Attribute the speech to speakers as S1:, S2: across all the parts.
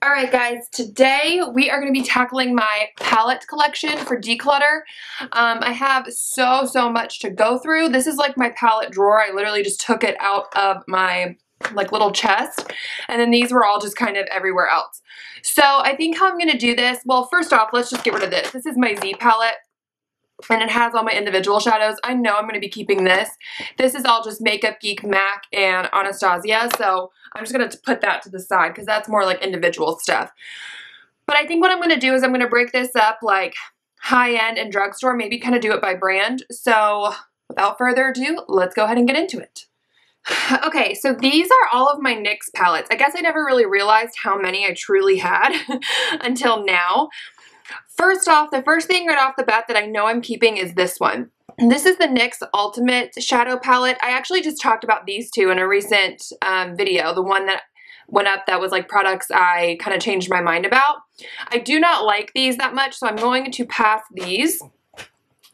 S1: Alright guys, today we are going to be tackling my palette collection for Declutter. I have so much to go through. This is like my palette drawer. I literally just took it out of my little chest, and then these were all just kind of everywhere else. So I think how I'm going to do this, well, first off, let's just get rid of this. This is my Z palette, and it has all my individual shadows. I know I'm going to be keeping this. This is all just Makeup Geek, MAC, and Anastasia, so I'm just going to put that to the side because that's more like individual stuff. But I think what I'm going to do is I'm going to break this up like high-end and drugstore, maybe kind of do it by brand. So without further ado, let's go ahead and get into it. Okay, so these are all of my NYX palettes. I guess I never really realized how many I truly had until now. First off, the first thing right off the bat that I know I'm keeping is this one. This is the NYX Ultimate Shadow Palette. I actually just talked about these two in a recent video. The one that went up that was like products I kind of changed my mind about. I do not like these that much, so I'm going to pass these.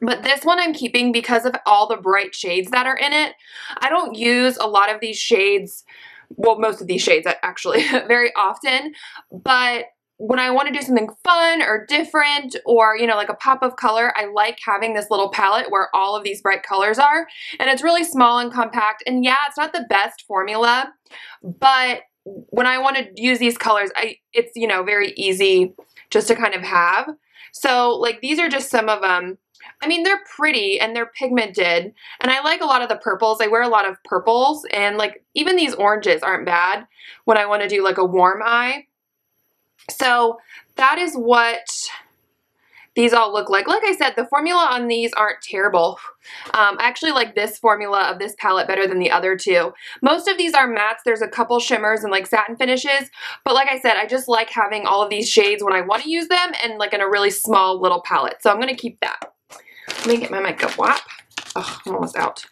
S1: But this one I'm keeping because of all the bright shades that are in it. I don't use a lot of these shades, well, most of these shades actually, very often, but when I want to do something fun or different or, you know, like a pop of color, I like having this little palette where all of these bright colors are. And it's really small and compact. And yeah, it's not the best formula, but when I want to use these colors, it's, you know, very easy just to kind of have. So like these are just some of them. I mean, they're pretty and they're pigmented, and I like a lot of the purples. I wear a lot of purples, and like even these oranges aren't bad when I want to do like a warm eye. So that is what these all look like. Like I said, the formula on these aren't terrible. I actually like this formula of this palette better than the other two. Most of these are mattes. There's a couple shimmers and like satin finishes. But like I said, I just like having all of these shades when I want to use them and like in a really small little palette. So I'm going to keep that. Let me get my makeup wipe. Oh, I'm almost out.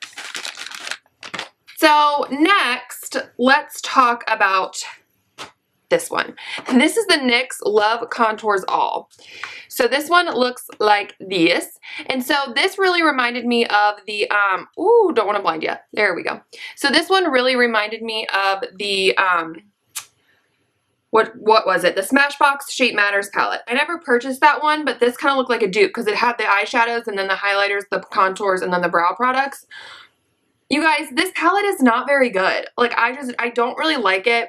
S1: So next, let's talk about this one. And this is the NYX Love Contours All. So this one looks like this. And so this really reminded me of the, ooh, don't want to blind you. There we go. So this one really reminded me of the, what was it? The Smashbox Shape Matters palette. I never purchased that one, but this kind of looked like a dupe because it had the eyeshadows and then the highlighters, the contours, and then the brow products. You guys, this palette is not very good. Like I don't really like it.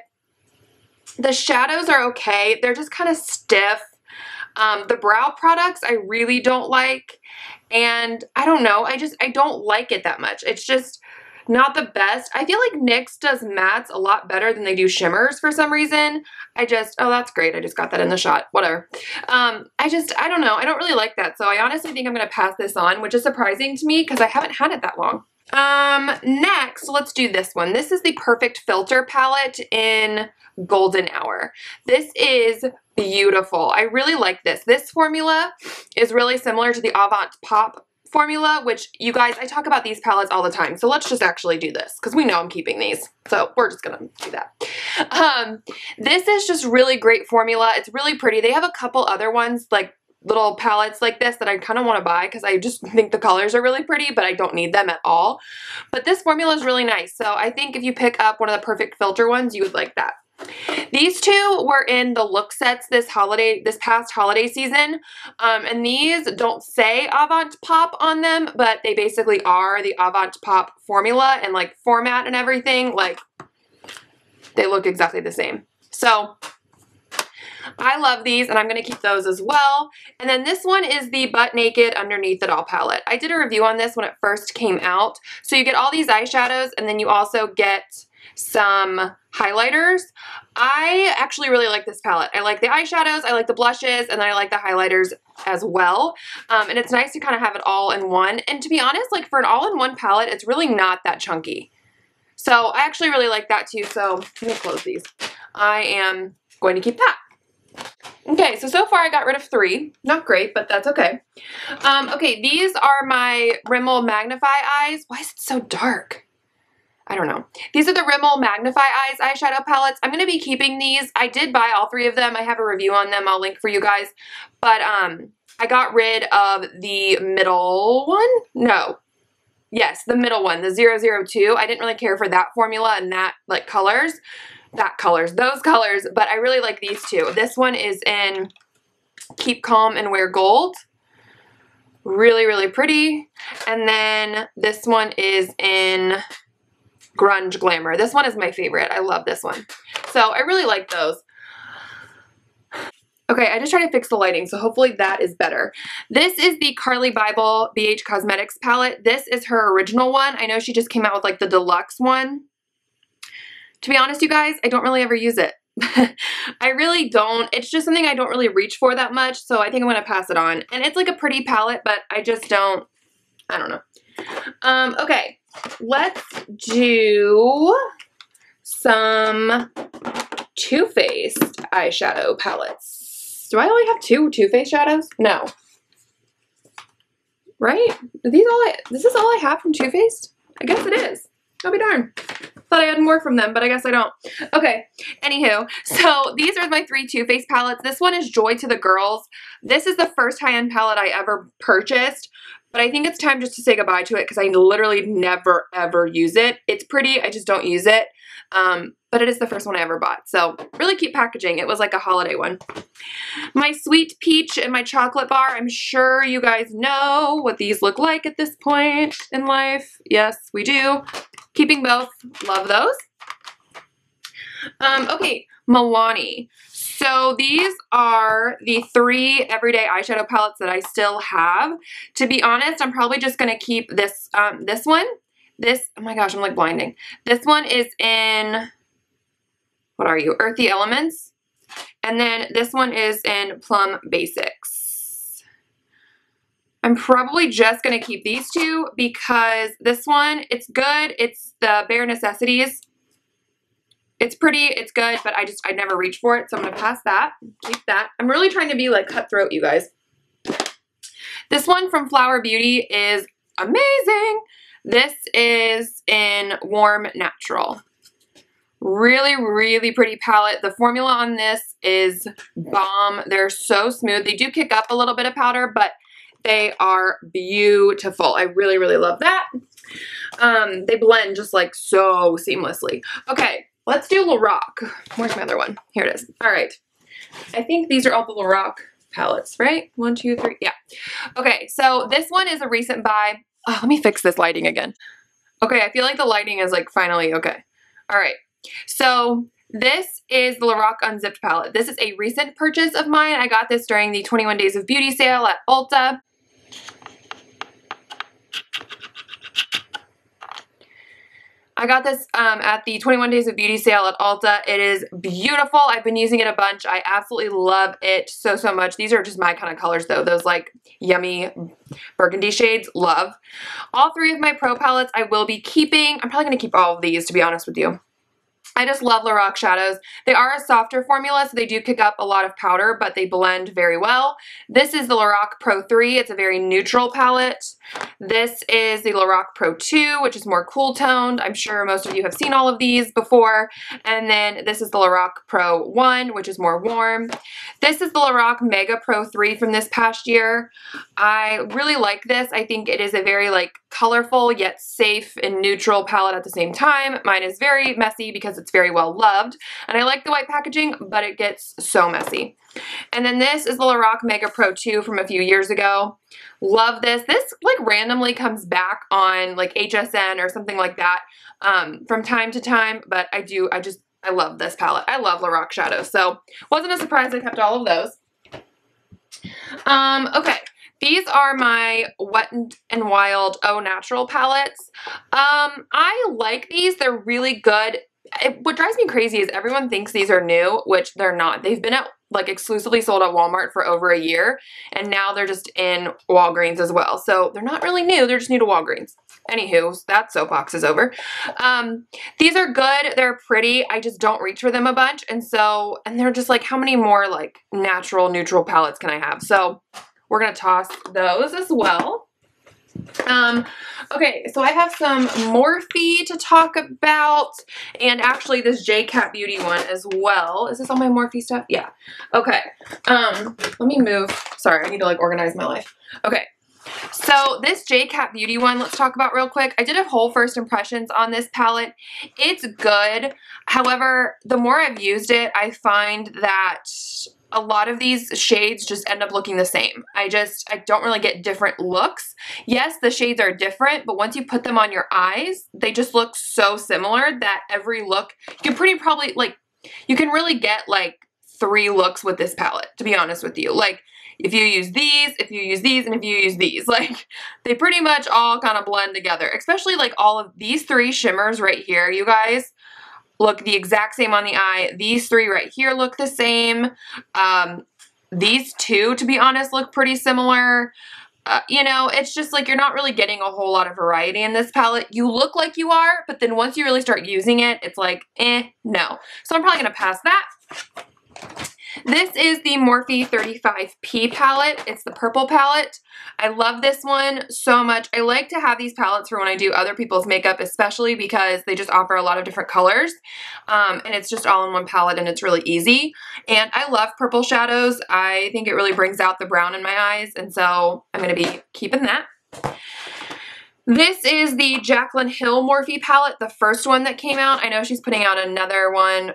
S1: The shadows are okay. They're just kind of stiff. The brow products I really don't like. And I don't know. I don't like it that much. It's just not the best. I feel like NYX does mattes a lot better than they do shimmers for some reason. Oh, that's great. I just got that in the shot. Whatever. I don't know. I don't really like that. So I honestly think I'm going to pass this on, which is surprising to me because I haven't had it that long. Next, let's do this one. This is the Perfect Filter palette in Golden Hour. This is beautiful. I really like this. This formula is really similar to the Avant Pop formula, which you guys, I talk about these palettes all the time. So let's just actually do this because we know I'm keeping these. So we're just going to do that. This is just really great formula. It's really pretty. They have a couple other ones like little palettes like this that I kind of want to buy because I just think the colors are really pretty, but I don't need them at all. But this formula is really nice. So I think if you pick up one of the Perfect Filter ones, you would like that. These two were in the look sets this past holiday season, and these don't say Avant Pop on them, but they basically are the Avant Pop formula and like format and everything. Like they look exactly the same. So I love these, and I'm going to keep those as well. And then this one is the Butt Naked Underneath It All palette. I did a review on this when it first came out. So you get all these eyeshadows, and then you also get some highlighters. I actually really like this palette. I like the eyeshadows, I like the blushes, and then I like the highlighters as well. And it's nice to kind of have it all in one. And to be honest, like for an all-in-one palette, it's really not that chunky. So I actually really like that too. So let me close these. I am going to keep that. Okay, so far I got rid of 3. Not great, but that's okay. Okay, these are my Rimmel Magnify Eyes. Why is it so dark? I don't know. These are the Rimmel Magnify Eyes eyeshadow palettes. I'm going to be keeping these. I did buy all 3 of them. I have a review on them. I'll link for you guys. But I got rid of the middle one. No. Yes, the middle one, the 002. I didn't really care for that formula and that like colors. those colors, but I really like these two. This one is in Keep Calm and Wear Gold. Really, really pretty. And then this one is in Grunge Glamour. This one is my favorite. I love this one. So I really like those. Okay, I just tried to fix the lighting, so hopefully that is better. This is the Carly Bible BH Cosmetics palette. This is her original one. I know she just came out with like the deluxe one. To be honest, you guys, I don't really ever use it. I really don't. It's just something I don't really reach for that much, so I think I'm going to pass it on. And it's like a pretty palette, but I just don't, I don't know. Okay, let's do some Too Faced eyeshadow palettes. Do I only have two Too Faced shadows? No. Right? This is all I have from Too Faced? I guess it is. I'll be darned. Thought I had more from them, but I guess I don't. Okay, anywho, so these are my 3 Too Faced palettes. This one is Joy to the Girls. This is the first high-end palette I ever purchased, but I think it's time just to say goodbye to it because I literally never, ever use it. It's pretty, I just don't use it, but it is the first one I ever bought, so really cute packaging. It was like a holiday one. My Sweet Peach and my Chocolate Bar. I'm sure you guys know what these look like at this point in life. Yes, we do. Keeping both. Love those. Okay, Milani. So these are the 3 everyday eyeshadow palettes that I still have. To be honest, I'm probably just going to keep this, this one. This, oh my gosh, I'm like blinding. This one is in, what are you, Earthy Elements. And then this one is in Plum Basics. I'm probably just going to keep these 2 because this one, it's good. It's the Bare Necessities. It's pretty, it's good, but I never reach for it, so I'm going to pass that. Keep that. I'm really trying to be like cutthroat, you guys. This one from Flower Beauty is amazing. This is in Warm Natural. Really, really pretty palette. The formula on this is bomb. They're so smooth. They do kick up a little bit of powder, but they are beautiful. I really, really love that. They blend just like so seamlessly. Okay, let's do Lorac. Where's my other one? Here it is. All right. I think these are all the Lorac palettes, right? 1, 2, 3. Yeah. Okay, so this one is a recent buy. Oh, let me fix this lighting again. Okay, I feel like the lighting is like finally okay. All right. So this is the Lorac Unzipped palette. This is a recent purchase of mine. I got this during the 21 Days of Beauty sale at Ulta. I got this at the 21 Days of Beauty sale at Ulta. It is beautiful. I've been using it a bunch. I absolutely love it so, so much. These are just my kind of colors though. Those like yummy burgundy shades. Love. All 3 of my Pro palettes I will be keeping. I'm probably going to keep all of these, to be honest with you. I just love Lorac shadows. They are a softer formula, so they do kick up a lot of powder, but they blend very well. This is the Lorac Pro 3. It's a very neutral palette. This is the Lorac Pro 2, which is more cool toned. I'm sure most of you have seen all of these before. And then this is the Lorac Pro 1, which is more warm. This is the Lorac Mega Pro 3 from this past year. I really like this. I think it is a very like colorful yet safe and neutral palette at the same time. Mine is very messy because it's very well loved, and I like the white packaging, but it gets so messy. And then this is the Lorac Mega Pro 2 from a few years ago. Love this. This like randomly comes back on like HSN or something like that from time to time, but I love this palette. I love Lorac shadows, so wasn't a surprise I kept all of those. Okay. These are my Wet n Wild Au Natural palettes. I like these. They're really good. What drives me crazy is everyone thinks these are new, which they're not. They've been at like exclusively sold at Walmart for over a year, and now they're just in Walgreens as well. So they're not really new. They're just new to Walgreens. Anywho, that soapbox is over. These are good. They're pretty. I just don't reach for them a bunch. And they're just like, how many more like natural, neutral palettes can I have? So we're going to toss those as well. Okay, so I have some Morphe to talk about, and actually this J-Cat Beauty one as well. Is this all my Morphe stuff? Yeah. Okay. Let me move. Sorry, I need to like organize my life. Okay. So this J-Cat Beauty one, let's talk about real quick. I did a whole first impressions on this palette. It's good. However, the more I've used it, I find that a lot of these shades just end up looking the same. I don't really get different looks. Yes, the shades are different, but once you put them on your eyes, they just look so similar that every look, you can really get like 3 looks with this palette, to be honest with you. Like, if you use these, if you use these, and if you use these, like, they pretty much all kind of blend together. Especially like all of these 3 shimmers right here, you guys, look the exact same on the eye. These 3 right here look the same. These 2, to be honest, look pretty similar. You know, it's just like you're not really getting a whole lot of variety in this palette. You look like you are, but then once you really start using it, it's like, no. So I'm probably going to pass that. This is the Morphe 35P palette. It's the purple palette. I love this one so much. I like to have these palettes for when I do other people's makeup, especially because they just offer a lot of different colors. And it's just all in one palette and it's really easy. And I love purple shadows. I think it really brings out the brown in my eyes. And so I'm going to be keeping that. This is the Jaclyn Hill Morphe palette, the first one that came out. I know she's putting out another one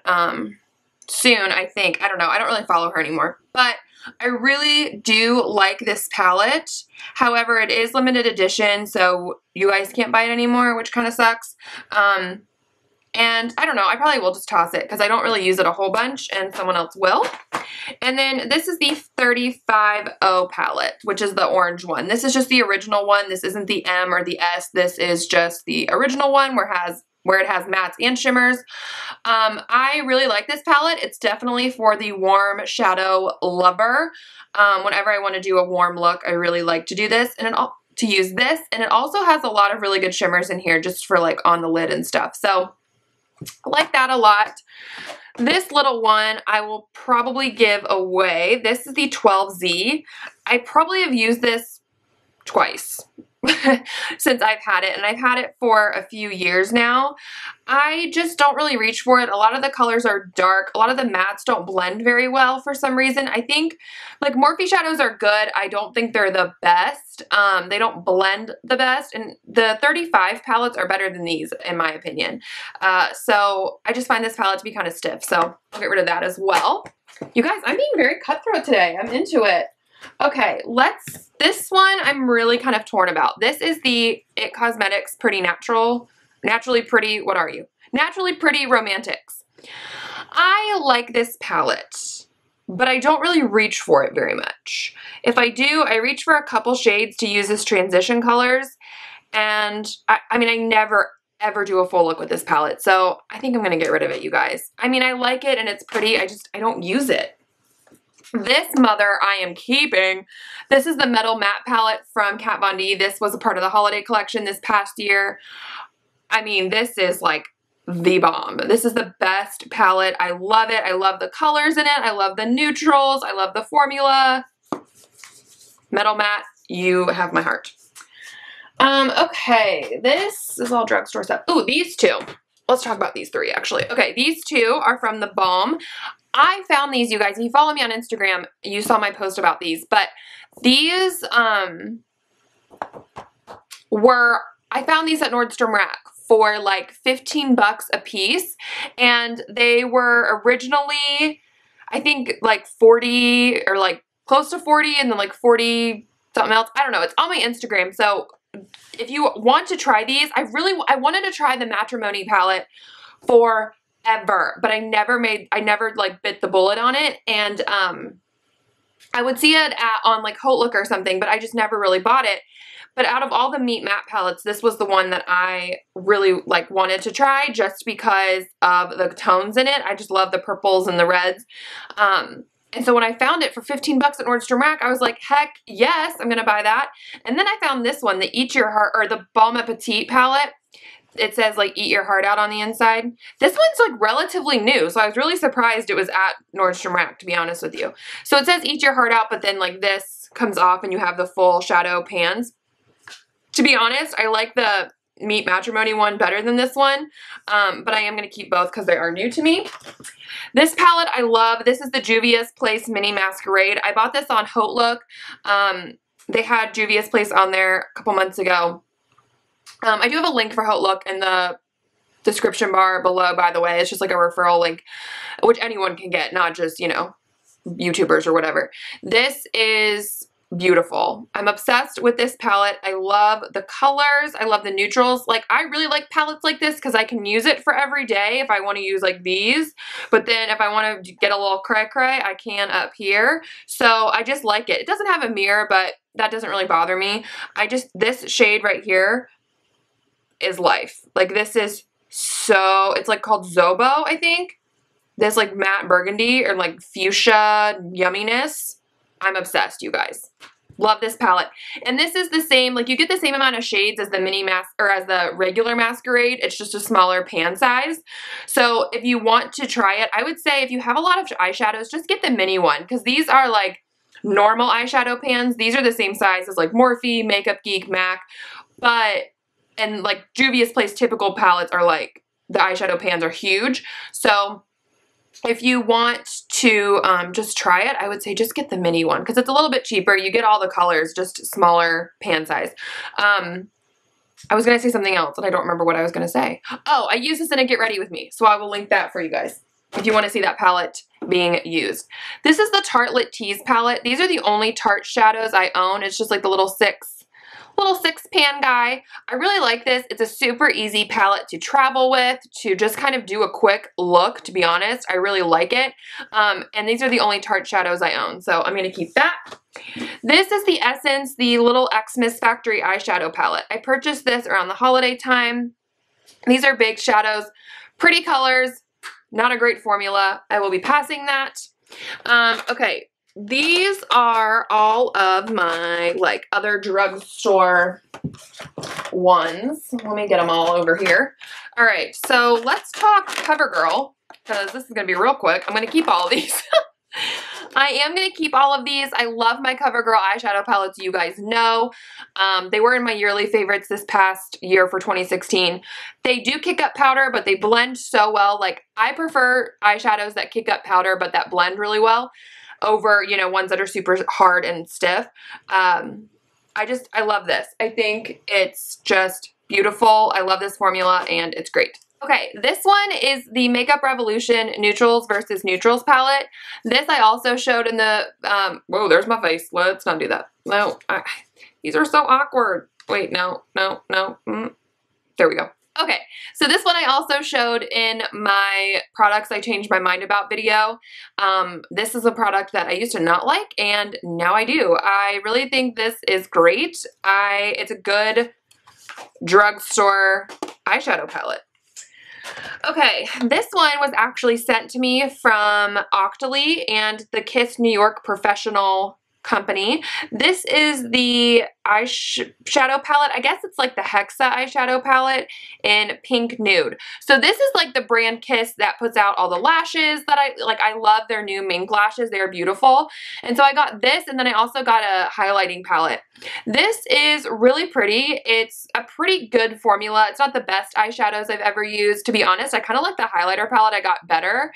S1: soon, I think. I don't know. I don't really follow her anymore. But I really do like this palette. However, it is limited edition, so you guys can't buy it anymore, which kind of sucks. And I don't know. I probably will just toss it because I don't really use it a whole bunch and someone else will. And then this is the 35O palette, which is the orange one. This is just the original one. This isn't the M or the S. This is just the original one where it has mattes and shimmers. I really like this palette. It's definitely for the warm shadow lover. Whenever I want to do a warm look, I really like to do this and to use this. And it also has a lot of really good shimmers in here just for like on the lid and stuff. So I like that a lot. This little one I will probably give away. This is the 12Z. I probably have used this twice since I've had it, and I've had it for a few years now. I just don't really reach for it. A lot of the colors are dark. A lot of the mattes don't blend very well for some reason. I think like Morphe shadows are good. I don't think they're the best. They don't blend the best, and the 35 palettes are better than these in my opinion. So I just find this palette to be kind of stiff, so I'll get rid of that as well. You guys, I'm being very cutthroat today. I'm into it. Okay, this one I'm really kind of torn about. This is the IT Cosmetics Naturally Pretty, what are you? Naturally Pretty Romantics. I like this palette, but I don't really reach for it very much. If I do, I reach for a couple shades to use as transition colors, and I mean, I never ever do a full look with this palette, so I think I'm going to get rid of it, you guys. I mean, I like it and it's pretty, I don't use it. This mother I am keeping. This is the Metal Matte palette from Kat Von D. This was a part of the holiday collection this past year. I mean, this is like the bomb. This is the best palette. I love it. I love the colors in it. I love the neutrals. I love the formula. Metal Matte, you have my heart. Okay, this is all drugstore stuff. Ooh, these 2. Let's talk about these 3 actually. Okay, these 2 are from the Balm. I found these, you guys. If you follow me on Instagram, you saw my post about these. But these I found these at Nordstrom Rack for like 15 bucks a piece. And they were originally, I think, like 40 or like close to 40 and then like 40 something else. I don't know. It's on my Instagram. So if you want to try these, I wanted to try the Matrimony palette forever, but I never like bit the bullet on it. And I would see it on like HAUTELOOK or something, but I just never really bought it. But out of all the Meet Matte palettes, this was the one that I really like wanted to try just because of the tones in it. I just love the purples and the reds. And so when I found it for 15 bucks at Nordstrom Rack, I was like, heck yes, I'm going to buy that. And then I found this one, the Eat Your Heart, or the Balm Appetit palette. It says like Eat Your Heart Out on the inside. This one's like relatively new, so I was really surprised it was at Nordstrom Rack, to be honest with you. So it says Eat Your Heart Out, but then like this comes off and you have the full shadow pans. To be honest, I like the Meet Matrimony one better than this one, but I am going to keep both because they are new to me. This palette I love. This is the Juvia's Place Mini Masquerade. I bought this on HAUTELOOK. They had Juvia's Place on there a couple months ago. I do have a link for HAUTELOOK in the description bar below, by the way. It's just like a referral link, which anyone can get, not just, you know, YouTubers or whatever. This is beautiful. I'm obsessed with this palette. I love the colors. I love the neutrals. Like, I really like palettes like this because I can use it for every day if I want to use like these. But then if I want to get a little cray-cray, I can up here. So I just like it. It doesn't have a mirror, but that doesn't really bother me. This shade right here is life. Like, this is so, it's like called Zobo, I think. This like matte burgundy or like fuchsia yumminess. I'm obsessed, you guys. Love this palette. And this is the same, like you get the same amount of shades as the as the regular Masquerade. It's just a smaller pan size. So if you want to try it, I would say if you have a lot of eyeshadows, just get the mini one, because these are like normal eyeshadow pans. These are the same size as like Morphe, Makeup Geek, MAC, and like Juvia's Place typical palettes are like, the eyeshadow pans are huge. So if you want to just try it, I would say just get the mini one because it's a little bit cheaper. You get all the colors, just smaller pan size. I was going to say something else and I don't remember what I was going to say. Oh, I use this in a Get Ready With Me, so I will link that for you guys if you want to see that palette being used. This is the Tartelette Tease palette. These are the only Tarte shadows I own. It's just like the little six pan guy. I really like this. It's a super easy palette to travel with, to just kind of do a quick look, to be honest. I really like it. And these are the only Tarte shadows I own, so I'm going to keep that. This is the Essence, the little Xmas Factory eyeshadow palette. I purchased this around the holiday time. These are big shadows, pretty colors, not a great formula. I will be passing that. Okay. These are all of my like other drugstore ones. Let me get them all over here. All right, so let's talk CoverGirl because this is going to be real quick. I'm going to keep all of these. I am going to keep all of these. I love my CoverGirl eyeshadow palettes, you guys know. They were in my yearly favorites this past year for 2016. They do kick up powder, but they blend so well. Like, I prefer eyeshadows that kick up powder but that blend really well over, you know, ones that are super hard and stiff. I love this. I think it's just beautiful. I love this formula and it's great. Okay, this one is the Makeup Revolution Neutrals versus Neutrals palette. This I also showed in the, whoa, there's my face. Let's not do that. No, these are so awkward. Wait, no. There we go. Okay, so this one I also showed in my products I changed my mind about video. This is a product that I used to not like and now I do. I really think this is great. It's a good drugstore eyeshadow palette. Okay, this one was actually sent to me from HAUTELOOK and the Kiss New York Professional company. This is the eyeshadow palette. I guess it's like the Hexa eyeshadow palette in Pink Nude. So this is like the brand Kiss that puts out all the lashes that I love their new mink lashes. They are beautiful. And so I got this, and then I also got a highlighting palette. This is really pretty. It's a pretty good formula. It's not the best eyeshadows I've ever used. To be honest, I kind of like the highlighter palette I got better.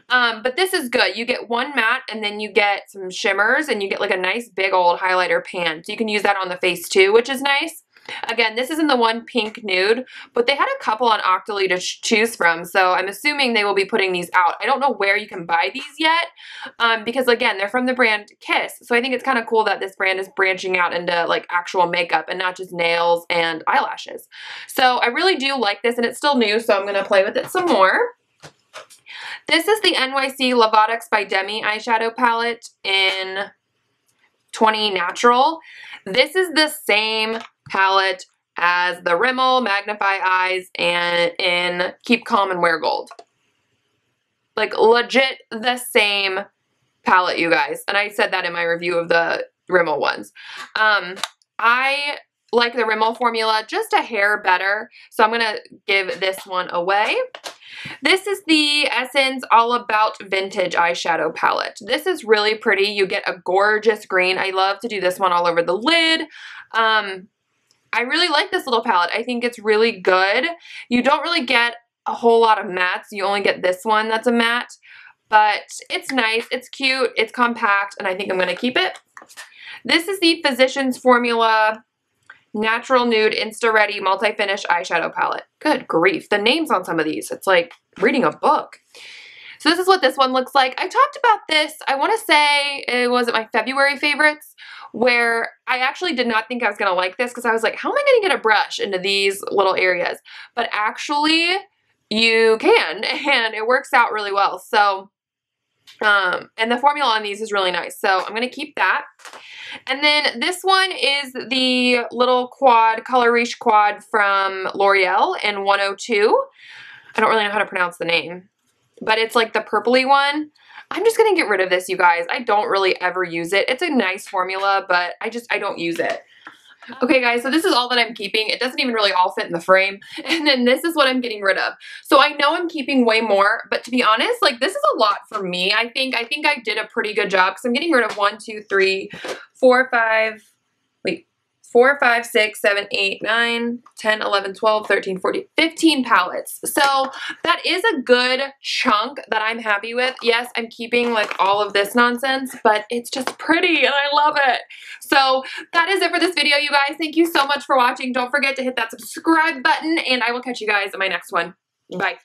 S1: But this is good. You get one matte and then you get some shimmers and you get like a nice big old highlighter pan. So you can use that on the face too, which is nice. Again, this is in the one Pink Nude, but they had a couple on HAUTELOOK to choose from, so I'm assuming they will be putting these out. I don't know where you can buy these yet, because again, they're from the brand Kiss, so I think it's kind of cool that this brand is branching out into like actual makeup and not just nails and eyelashes. So I really do like this, and it's still new, so I'm going to play with it some more. This is the NYC Lavatics by Demi eyeshadow palette in 20 Natural. This is the same palette as the Rimmel Magnify Eyes and in Keep Calm and Wear Gold. Like legit the same palette, you guys. And I said that in my review of the Rimmel ones. I like the Rimmel formula just a hair better, so I'm going to give this one away. This is the Essence All About Vintage eyeshadow palette. This is really pretty. You get a gorgeous green. I love to do this one all over the lid. I really like this little palette. I think it's really good. You don't really get a whole lot of mattes. You only get this one that's a matte. but it's nice, it's cute, it's compact, and I think I'm going to keep it. This is the Physicians Formula Natural Nude Insta Ready Multi-Finish Eyeshadow Palette. Good grief. The names on some of these, it's like reading a book. So this is what this one looks like. I talked about this, I want to say it was at my February favorites, where I actually did not think I was going to like this because I was like, how am I going to get a brush into these little areas? But actually, you can, and it works out really well. So, and the formula on these is really nice. So I'm going to keep that. And then this one is the little quad, Color Riche quad from L'Oreal in 102. I don't really know how to pronounce the name, but it's like the purpley one. I'm just going to get rid of this, you guys. I don't really ever use it. It's a nice formula, but I don't use it. Okay, guys, so this is all that I'm keeping. It doesn't even really all fit in the frame. And then this is what I'm getting rid of. So I know I'm keeping way more, but to be honest, like this is a lot for me. I think I did a pretty good job because I'm getting rid of 4, 5, 6, 7, 8, 9, 10, 11, 12, 13, 14, 15 palettes. So that is a good chunk that I'm happy with. Yes, I'm keeping like all of this nonsense, but it's just pretty and I love it. So that is it for this video, you guys. Thank you so much for watching. Don't forget to hit that subscribe button and I will catch you guys in my next one. Bye.